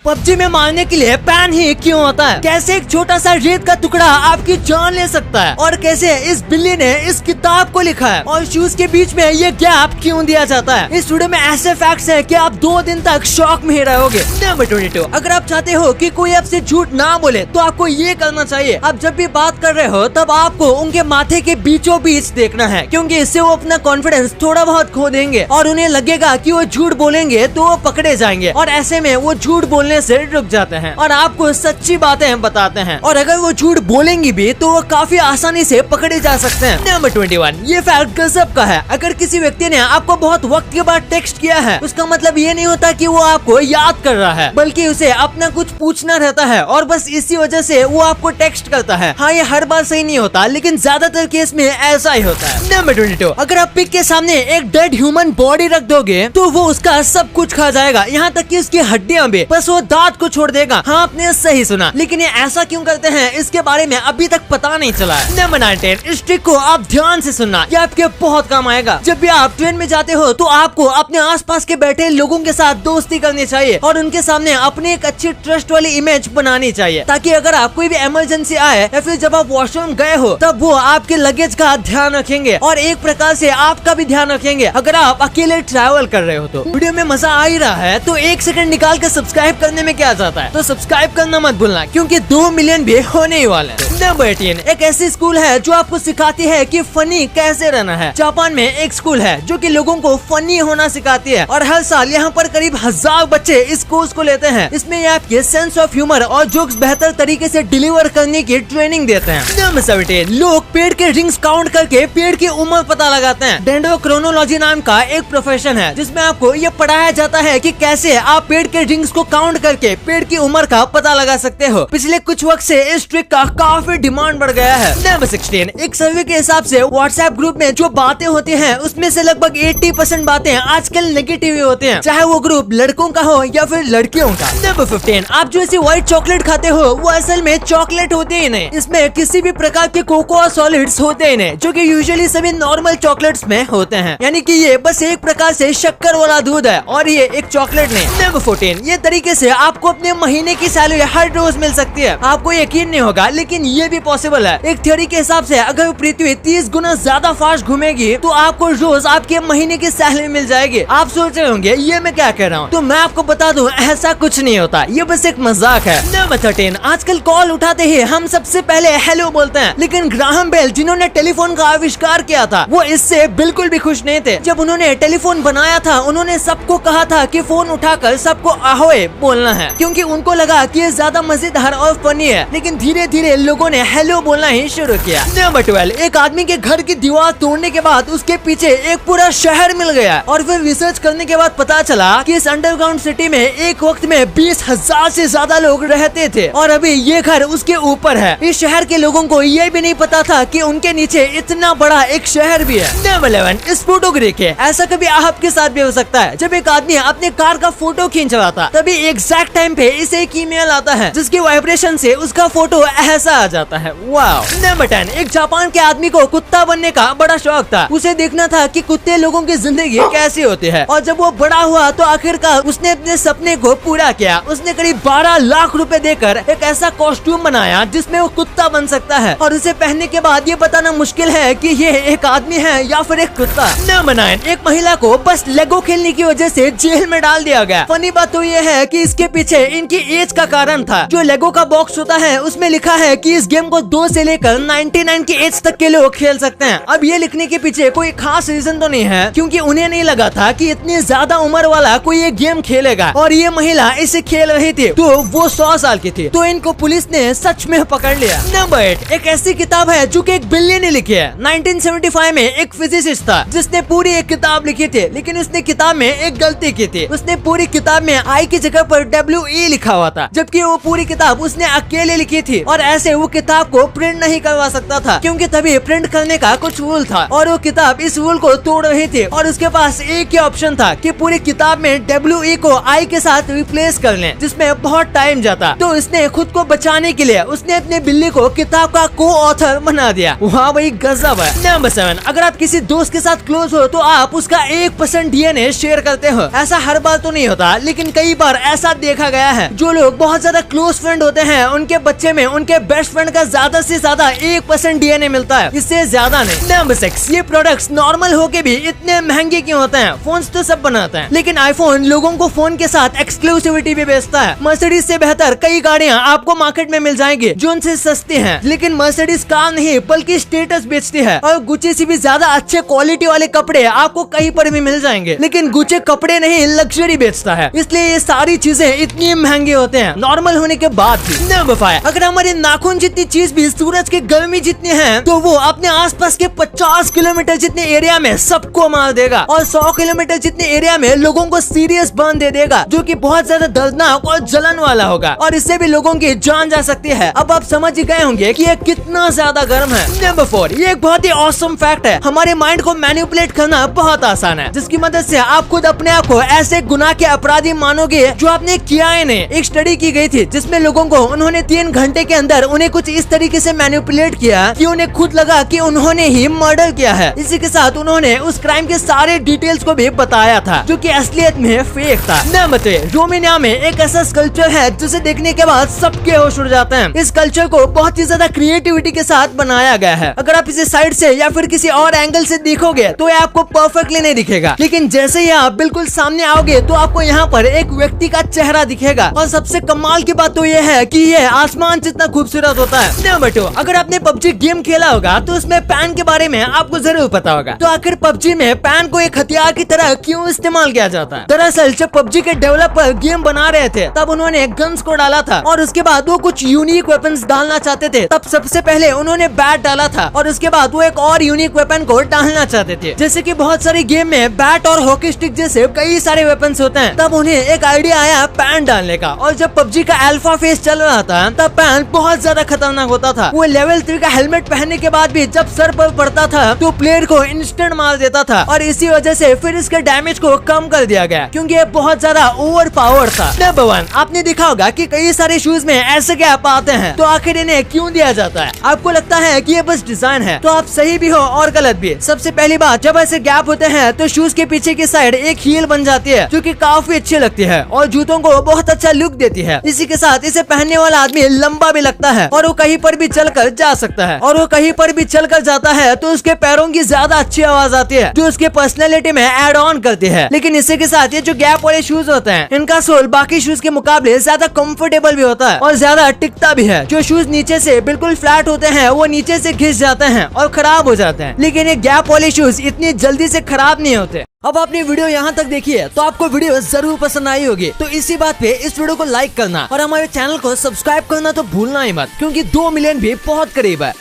PUBG में मारने के लिए पैन ही क्यों होता है, कैसे एक छोटा सा रेत का टुकड़ा आपकी जान ले सकता है, और कैसे इस बिल्ली ने इस किताब को लिखा है, और शूज के बीच में ये गैप क्यों दिया जाता है। इस वीडियो में ऐसे फैक्ट्स हैं कि आप 2 दिन तक शॉक में ही रहोगे। नंबर 22, अगर आप चाहते हो कि कोई आपसे झूठ ना बोले तो आपको ये करना चाहिए। आप जब भी बात कर रहे हो तब आपको उनके माथे के बीचों बीच देखना है, क्योंकि इससे वो अपना कॉन्फिडेंस थोड़ा बहुत खो देंगे और उन्हें लगेगा कि वो झूठ बोलेंगे तो वो पकड़े जाएंगे, और ऐसे में वो झूठ बोलने से रुक जाते हैं और आपको सच्ची बातें बताते हैं। और अगर वो झूठ बोलेंगी भी तो वो काफी आसानी से पकड़े जा सकते हैं। नंबर 21, ये फैक्ट गजब का है। अगर किसी व्यक्ति ने आपको बहुत वक्त के बाद टेक्स्ट किया है, उसका मतलब ये नहीं होता कि वो आपको याद कर रहा है, बल्कि उसे अपना कुछ पूछना रहता है और बस इसी वजह से वो आपको टेक्स्ट करता है। हाँ, ये हर बार सही नहीं होता, लेकिन ज्यादातर केस में ऐसा ही होता है। नंबर 22, अगर आप पिग के सामने एक डेड ह्यूमन बॉडी रख दोगे तो वो उसका सब कुछ खा जाएगा, यहाँ तक कि उसकी हड्डियां भी, बस वो दांत को छोड़ देगा। हाँ, आपने सही सुना, लेकिन ये ऐसा क्यों करते हैं इसके बारे में अभी तक पता नहीं चला है। नंबर 19, इस ट्रिक को आप ध्यान से सुनना, ये आपके बहुत काम आएगा। जब भी आप ट्रेन में जाते हो तो आपको अपने आसपास के बैठे लोगों के साथ दोस्ती करनी चाहिए और उनके सामने अपनी एक अच्छी ट्रस्ट वाली इमेज बनानी चाहिए, ताकि अगर आप कोई भी इमरजेंसी आए या फिर जब आप वॉशरूम गए हो तब वो आपके लगेज का ध्यान रखेंगे और एक प्रकार से आपका भी ध्यान रखेंगे अगर आप अकेले ट्रैवल कर रहे हो तो। वीडियो में मजा आ ही रहा है तो 1 सेकंड निकाल कर सब्सक्राइब करने में क्या जाता है, तो सब्सक्राइब करना मत भूलना, क्योंकि 2 मिलियन भी होने ही वाले हैं। नंबर 18, एक ऐसी स्कूल है जो आपको सिखाती है कि फनी कैसे रहना है। जापान में एक स्कूल है जो कि लोगों को फनी होना सिखाती है और हर साल यहाँ पर करीब 1000 बच्चे इस कोर्स को लेते हैं। इसमें ये आपके सेंस ऑफ ह्यूमर और जोक्स बेहतर तरीके से डिलीवर करने की ट्रेनिंग देते हैं। नंबर 17, लोग पेड़ के रिंग्स काउंट करके पेड़ की उम्र पता लगाते हैं। डेंड्रोक्रोनोलॉजी नाम का एक प्रोफेशन है जिसमें आपको ये पढ़ाया जाता है कि कैसे आप पेड़ के रिंग्स को काउंट करके पेड़ की उम्र का पता लगा सकते हो। पिछले कुछ वक्त से इस ट्रिक का काफी डिमांड बढ़ गया है। नंबर 16, एक सर्वे के हिसाब से व्हाट्सएप ग्रुप में जो बातें होती हैं उसमें से लगभग 80% बातें आजकल नेगेटिव होती हैं, चाहे वो ग्रुप लड़कों का हो या फिर लड़कियों का। नंबर 15, आप जो ऐसी व्हाइट चॉकलेट खाते हो वो असल में चॉकलेट होती ही नहीं, इसमें किसी भी प्रकार के कोकोआ सॉलिड्स होते ही नहीं, जो कि यूजुअली सभी नॉर्मल चॉकलेट्स में होते हैं, यानी कि ये बस एक प्रकार से शक्कर वाला दूध है और ये एक चॉकलेट नहीं। नंबर 14, ये तरीके से आपको अपने महीने की सैलरी हर रोज मिल सकती है। आपको यकीन नहीं होगा लेकिन ये भी पॉसिबल है। एक थ्योरी के हिसाब से अगर पृथ्वी 30 गुना ज्यादा फास्ट घूमेगी तो आपको रोज आपके महीने की सैलरी मिल जाएगी। आप सोच रहे होंगे ये मैं क्या कह रहा हूँ, तो मैं आपको बता दूं ऐसा कुछ नहीं होता, ये बस एक मजाक है। नंबर 13, आजकल कॉल उठाते ही हम सबसे पहले हेलो बोलते हैं, लेकिन ग्राहम बेल जिन्होंने टेलीफोन का आविष्कार किया था वो इससे बिल्कुल भी खुश नहीं थे। जब उन्होंने टेलीफोन बनाया था उन्होंने सबको कहा था कि फोन उठाकर सबको ahoy बोलना है, क्योंकि उनको लगा कि ये ज्यादा मजेदार और फनी है, लेकिन धीरे धीरे लोगों ने हेलो बोलना ही शुरू किया। नंबर 12, एक आदमी के घर की दीवार तोड़ने के बाद उसके पीछे एक पूरा शहर मिल गया और फिर रिसर्च करने के बाद पता चला कि इस अंडरग्राउंड सिटी में एक वक्त में 20,000 से ज्यादा लोग रहते थे और अभी ये घर उसके ऊपर है। इस शहर के लोगों को ये भी नहीं पता था कि उनके नीचे इतना बड़ा एक शहर भी है। नंबर 11, इस फोटोग्राफ के ऐसा कभी आपके साथ भी हो सकता है। जब एक आदमी अपने कार का फोटो खींच रहा था तभी एग्जैक्ट टाइम पे इसे एक ईमेल आता है जिसके वाइब्रेशन से उसका फोटो ऐसा आ जाता है। वाव। नंबर 10, एक जापान के आदमी को कुत्ता बनने का बड़ा शौक था। उसे देखना था कि कुत्ते लोगों की जिंदगी कैसी होती है, और जब वो बड़ा हुआ तो आखिरकार उसने अपने सपने को पूरा किया। उसने करीब 12 लाख रुपए देकर एक ऐसा कॉस्ट्यूम बनाया जिसमें वो कुत्ता बन सकता है, और उसे पहनने के बाद ये बताना मुश्किल है कि ये एक आदमी है या फिर एक कुत्ता। नंबर 9, एक महिला को बस लेगो खेलने की वजह से जेल में डाल दिया गया। फनी बात तो ये है कि इसके पीछे इनकी एज का कारण था। जो लेगो का बॉक्स होता है उसमें लिखा है कि इस गेम को 2 से लेकर 99 की एज तक के लोग खेल सकते हैं। अब ये लिखने के पीछे कोई खास रीजन तो नहीं है, क्योंकि उन्हें नहीं लगा था कि इतनी ज्यादा उम्र वाला कोई ये गेम खेलेगा, और ये महिला इसे खेल रही थी तो वो 100 साल की थी, तो इनको पुलिस ने सच में पकड़ लिया। नंबर 8, एक ऐसी किताब है जो कि एक बिल्ली ने लिखी है। 1975 में एक फिजिसिस्ट था जिसने पूरी एक किताब लिखी थी, लेकिन उसने किताब में एक गलती की थी। उसने पूरी किताब में आई की जगह पर WE लिखा हुआ था, जबकि वो पूरी किताब उसने अकेले लिखी थी, और ऐसे वो किताब को प्रिंट नहीं करवा सकता था, क्योंकि तभी प्रिंट करने का कुछ रूल था और वो किताब इस रूल को तोड़ रही थी। और उसके पास एक ही ऑप्शन था कि पूरी किताब में WE को I के साथ रिप्लेस कर लें, जिसमें बहुत टाइम जाता। तो इसने खुद को बचाने के लिए उसने अपने बिल्ली को किताब का को ऑथर बना दिया। वाह भाई गजब है। नंबर 7, अगर आप किसी दोस्त के साथ क्लोज हो तो आप उसका 1% DNA शेयर करते हो। ऐसा हर बार तो नहीं होता, लेकिन कई बार ऐसा देखा गया है। जो लोग बहुत ज्यादा क्लोज फ्रेंड होते हैं उनके बच्चे में उनके बेस्ट फ्रेंड का ज्यादा से ज्यादा 1% DNA मिलता है, इससे ज्यादा नहीं। नंबर 6, ये प्रोडक्ट्स नॉर्मल होके भी इतने महंगे क्यों होते हैं? फोन्स तो सब बनाते हैं, लेकिन आईफोन लोगों को फोन के साथ एक्सक्लूसिविटी भी बेचता है। मर्सिडीज से बेहतर कई गाड़ियां आपको मार्केट में मिल जाएंगी जो उनसे सस्ती हैं, लेकिन मर्सिडीज कार नहीं बल्कि स्टेटस बेचती है। और गुच्ची से भी ज्यादा अच्छे क्वालिटी वाले कपड़े आपको कहीं पर भी मिल जाएंगे, लेकिन गुच्ची कपड़े नहीं लग्जरी बेचता है, इसलिए ये सारी चीजें इतनी महंगे होते हैं नॉर्मल होने के बाद भी। नंबर 5, अगर हमारे नाखून जितनी चीज भी सूरज की गर्मी जितनी है, तो वो अपने आसपास के 50 किलोमीटर जितने एरिया में सबको मार देगा और 100 किलोमीटर जितने एरिया में लोगों को सीरियस बर्न दे देगा, जो कि बहुत ज्यादा दर्दनाक और जलन वाला होगा और इससे भी लोगों की जान जा सकती है। अब आप समझ गए होंगे कि ये कितना ज्यादा गर्म है। नंबर 4, ये एक बहुत ही ऑसम फैक्ट है। हमारे माइंड को मैनिपुलेट करना बहुत आसान है, जिसकी मदद से आप खुद अपने आप को ऐसे गुनाह के अपराधी मानोगे जो आपने किया ही नहीं। एक स्टडी की गई थी जिसमें लोगों को उन्होंने 3 घंटे के अंदर उन्हें कुछ इस तरीके से मैनिपुलेट किया कि उन्हें खुद लगा कि उन्होंने ही मर्डर किया है। इसी के साथ उन्होंने उस क्राइम के सारे डिटेल्स को भी बताया था, जो कि असलियत में फेक था। नंबर 3, रोमानिया में एक ऐसा स्कल्पचर है जिसे देखने के बाद सबके होश उड़ जाते हैं। इस कल्चर को बहुत ही ज्यादा क्रिएटिविटी के साथ बनाया गया है। अगर आप इसे साइड से या फिर किसी और एंगल से देखोगे तो ये आपको परफेक्टली नहीं दिखेगा, लेकिन जैसे ही आप बिल्कुल सामने आओगे तो आपको यहाँ पर एक व्यक्ति का चेहरा दिखेगा। और सबसे कमाल की बात तो ये है कि ये आसमान जितना खूबसूरत होता है। नंबर 2, अगर आपने PUBG गेम खेला होगा तो उसमें पैन के बारे में आपको जरूर पता होगा। तो आखिर PUBG में पैन को एक हथियार की तरह क्यों इस्तेमाल किया जाता है? दरअसल जब PUBG के डेवलपर गेम बना रहे थे तब उन्होंने गन्स को डाला था और उसके बाद वो कुछ यूनिक वेपन्स डालना चाहते थे। तब सबसे पहले उन्होंने बैट डाला था और उसके बाद वो एक और यूनिक वेपन को डालना चाहते थे। जैसे कि बहुत सारे गेम में बैट और हॉकी स्टिक जैसे कई सारे वेपन्स होते हैं। तब उन्हें एक आइडिया आया पैन डालने का, और जब PUBG का अल्फा फेज चल रहा था तब पैन बहुत ज्यादा खतरनाक होता था। वो लेवल 3 का हेलमेट पहनने के बाद भी जब सर पर पड़ता था तो प्लेयर को इंस्टेंट मार देता था, और इसी वजह से फिर इसके डैमेज को कम कर दिया गया क्योंकि ये बहुत ज्यादा ओवर पावर था। नंबर 1, आपने देखा होगा कि कई सारे शूज में ऐसे गैप आते हैं, तो आखिर इन्हें क्यों दिया जाता है? आपको लगता है कि ये बस डिजाइन है, तो आप सही भी हो और गलत भी। सबसे पहली बात, जब ऐसे गैप होते हैं तो शूज के पीछे की साइड एक हील बन जाती है, जो कि काफी अच्छी लगती है और जूतों को बहुत अच्छा लुक देती है। इसी के साथ इसे पहनने वाला आदमी लंबा भी लगता है और वो कहीं पर भी चलकर जा सकता है, और वो कहीं पर भी चलकर जाता है तो उसके पैरों की ज्यादा अच्छी आवाज आती है, जो उसके पर्सनैलिटी में एड ऑन करती है। लेकिन इसी के साथ ये जो गैप वाले शूज होते हैं, इनका सोल बाकी शूज के मुकाबले ज्यादा कंफर्टेबल भी होता है और ज्यादा टिकता भी है। जो शूज नीचे से बिल्कुल फ्लैट होते हैं वो नीचे से घिस जाते हैं और खराब हो जाते हैं, लेकिन ये गैप वाले शूज इतनी जल्दी से खराब नहीं होते। अब आपने वीडियो यहाँ तक देखी है तो आपको वीडियो जरूर पसंद आई होगी, तो इसी बात पे इस वीडियो को लाइक करना और हमारे चैनल को सब्सक्राइब करना तो भूलना ही मत, क्योंकि 2 मिलियन भी बहुत करीब है।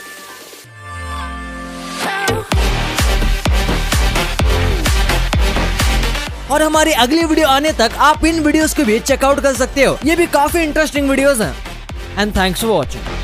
और हमारी अगली वीडियो आने तक आप इन वीडियोस को भी चेकआउट कर सकते हो, ये भी काफी इंटरेस्टिंग वीडियोस हैं। And thanks for watching.